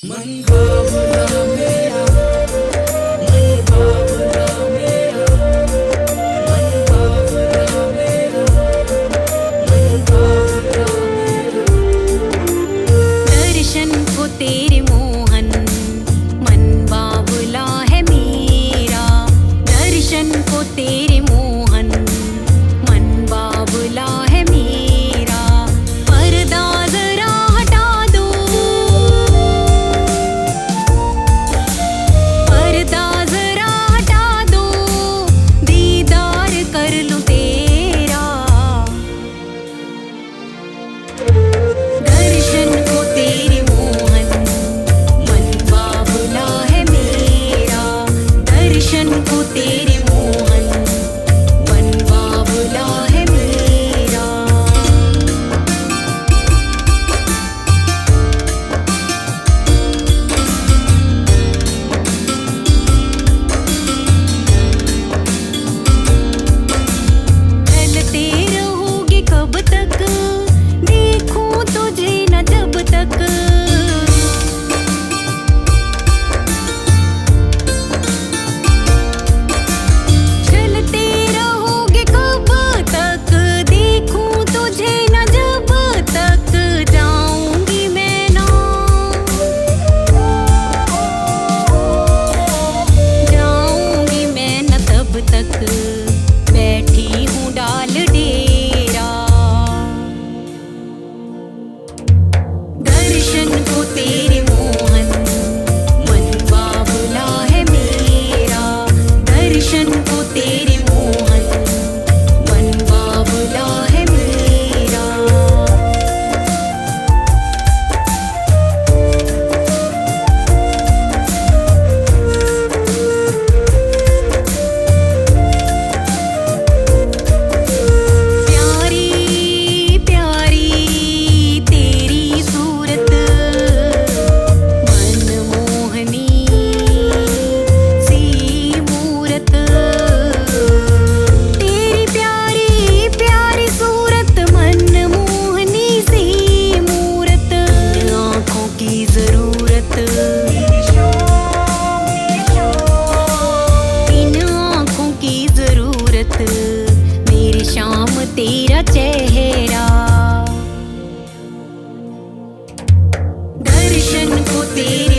मन बाबुला मेरा, मन बाबुला मेरा, मन बाबुला मेरा, मन बाबुला मेरा। दर्शन को तेरे मोहन मन बाबुला है मेरा। दर्शन को तेरे मोहन मन बाबुला है मेरा। पर्दा जरा हटा दो, पर्दा जरा हटा दो, दीदार कर लूं तेरा। दर्शन को तेरे मोहन मन बाबुला है मेरा। दर्शन को तेरे मोहन मन बाबुला है मेरा। चलते रहोगे कब तक, देखूं तुझे न जब तक। चलते रहोगे कब तक, देखूं तुझे न जब तक। जाऊंगी मैं ना, जाऊंगी मैं न तब तक। बैठी हूँ डाल डेरा। दर्शन को तेरे मोहन मन बाबुला है मेरा। दर्शन को तेरे मोहन मन बाबुला है मेरा। प्यारी प्यारी तेरी सूरत, मनमोहनी सी मूरत। तेरी प्यारी प्यारी सूरत, मनमोहनी सी मूरत। आँखों की जरूरत, इन आँखों की जरूरत। मेरे शाम तेरा चेहरा। दर्शन को तेरे